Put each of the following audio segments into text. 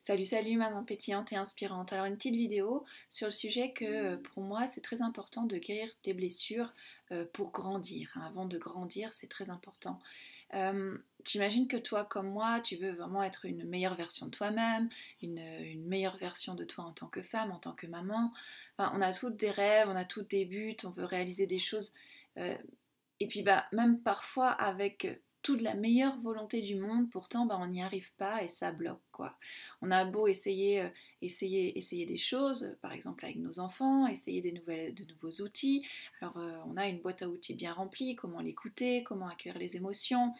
Salut, salut maman pétillante et inspirante. Alors une petite vidéo sur le sujet que pour moi c'est très important de guérir tes blessures pour grandir, hein. Avant de grandir c'est très important. J'imagine que toi comme moi tu veux vraiment être une meilleure version de toi-même, une meilleure version de toi en tant que femme, en tant que maman. Enfin, on a toutes des rêves, on a toutes des buts, on veut réaliser des choses. euh, et puis bah, même parfois avec toute la meilleure volonté du monde, pourtant bah, on n'y arrive pas et ça bloque quoi. On a beau essayer, essayer des choses, par exemple avec nos enfants, essayer de nouveaux outils. Alors on a une boîte à outils bien remplie, comment l'écouter, comment accueillir les émotions,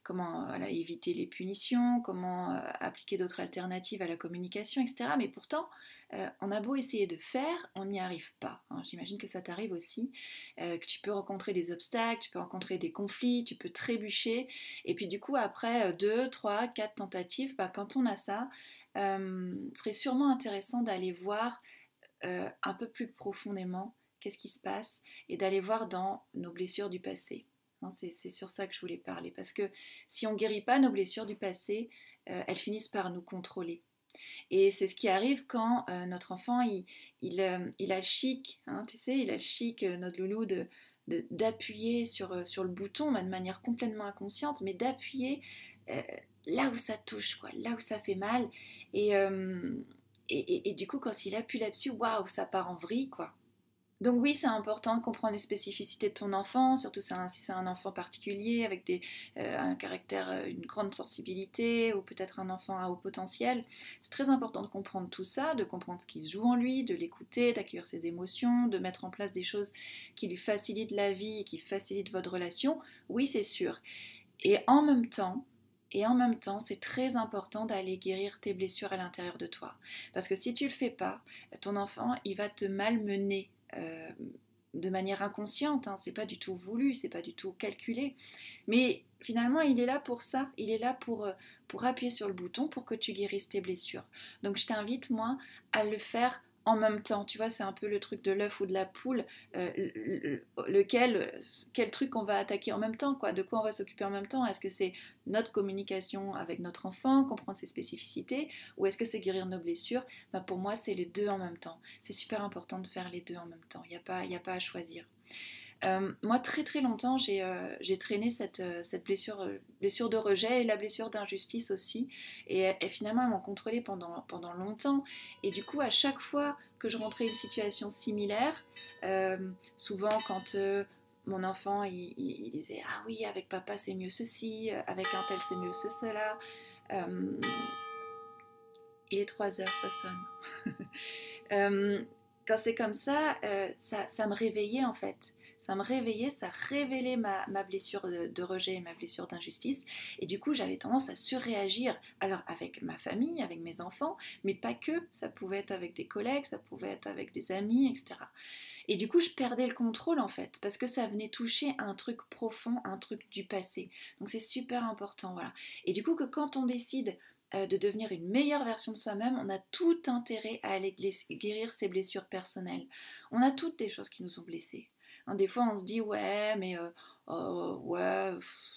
comment voilà, éviter les punitions, comment appliquer d'autres alternatives à la communication, etc. Mais pourtant, on a beau essayer de faire, on n'y arrive pas, hein. J'imagine que ça t'arrive aussi, que tu peux rencontrer des obstacles, tu peux rencontrer des conflits, tu peux trébucher, et puis du coup après 2, 3, 4 tentatives, bah, quand on a ça, ce serait sûrement intéressant d'aller voir un peu plus profondément qu'est-ce qui se passe et d'aller voir dans nos blessures du passé. Hein, c'est sur ça que je voulais parler, parce que si on ne guérit pas nos blessures du passé, elles finissent par nous contrôler. Et c'est ce qui arrive quand notre enfant, il a le chic, hein, tu sais, il a le chic, notre loulou, d'appuyer sur le bouton de manière complètement inconsciente, mais d'appuyer euh, là où ça touche, quoi, là où ça fait mal. Et, euh, et du coup, quand il appuie là-dessus, waouh, ça part en vrille, quoi. Donc oui, c'est important de comprendre les spécificités de ton enfant, surtout si c'est un enfant particulier avec un caractère, une grande sensibilité ou peut-être un enfant à haut potentiel. C'est très important de comprendre tout ça, de comprendre ce qui se joue en lui, de l'écouter, d'accueillir ses émotions, de mettre en place des choses qui lui facilitent la vie, qui facilitent votre relation. Oui, c'est sûr. Et en même temps, c'est très important d'aller guérir tes blessures à l'intérieur de toi. Parce que si tu ne le fais pas, ton enfant, il va te malmener de manière inconsciente, hein. C'est pas du tout voulu, c'est pas du tout calculé. Mais finalement, il est là pour ça. Il est là pour appuyer sur le bouton pour que tu guérisses tes blessures. Donc je t'invite, moi, à le faire en même temps. Tu vois, c'est un peu le truc de l'œuf ou de la poule. Quel truc on va attaquer en même temps, quoi. De quoi on va s'occuper en même temps? Est-ce que c'est notre communication avec notre enfant, comprendre ses spécificités, ou est-ce que c'est guérir nos blessures? Bah, pour moi, c'est les deux en même temps. C'est super important de faire les deux en même temps. Il n'y a pas à choisir. Moi, très très longtemps, j'ai traîné cette blessure, blessure de rejet et la blessure d'injustice aussi. Et finalement, elles m'ont contrôlée pendant longtemps. Et du coup, à chaque fois que je rentrais une situation similaire, souvent quand mon enfant il disait ah oui, avec papa c'est mieux ceci, avec un tel c'est mieux cela. Euh, il est 3 heures, ça sonne. Euh, Quand c'est comme ça me réveillait en fait. Ça me réveillait, ça révélait ma blessure de rejet et ma blessure d'injustice. Et du coup, j'avais tendance à surréagir. Alors, avec ma famille, avec mes enfants, mais pas que. Ça pouvait être avec des collègues, ça pouvait être avec des amis, etc. Et du coup, je perdais le contrôle en fait, parce que ça venait toucher un truc profond, un truc du passé. Donc, c'est super important, voilà. Et du coup, que quand on décide de devenir une meilleure version de soi-même, on a tout intérêt à aller guérir ses blessures personnelles. On a toutes des choses qui nous ont blessés. Hein, des fois, on se dit ouais, mais ouais,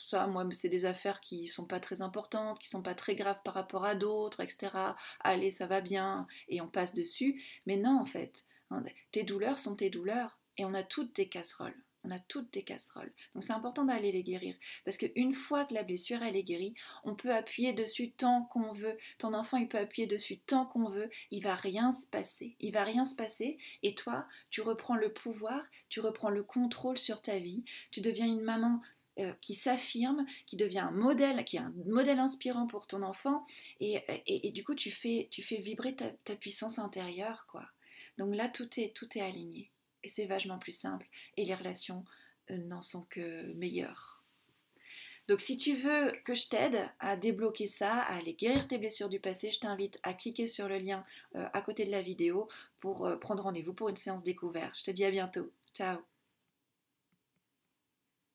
ça, moi, c'est des affaires qui sont pas très importantes, qui sont pas très graves par rapport à d'autres, etc. Allez, ça va bien, et on passe dessus. Mais non, en fait, hein, tes douleurs sont tes douleurs, et on a toutes des casseroles. On a toutes des casseroles. Donc c'est important d'aller les guérir. Parce qu'une fois que la blessure elle est guérie, on peut appuyer dessus tant qu'on veut. Ton enfant, il peut appuyer dessus tant qu'on veut. Il va rien se passer. Il va rien se passer. Et toi, tu reprends le pouvoir, tu reprends le contrôle sur ta vie. Tu deviens une maman qui s'affirme, qui devient un modèle, qui est un modèle inspirant pour ton enfant. Et du coup, tu fais vibrer ta puissance intérieure, quoi. Donc là, tout est aligné. Et c'est vachement plus simple. Et les relations n'en sont que meilleures. Donc si tu veux que je t'aide à débloquer ça, à aller guérir tes blessures du passé, je t'invite à cliquer sur le lien à côté de la vidéo pour prendre rendez-vous pour une séance découverte. Je te dis à bientôt. Ciao.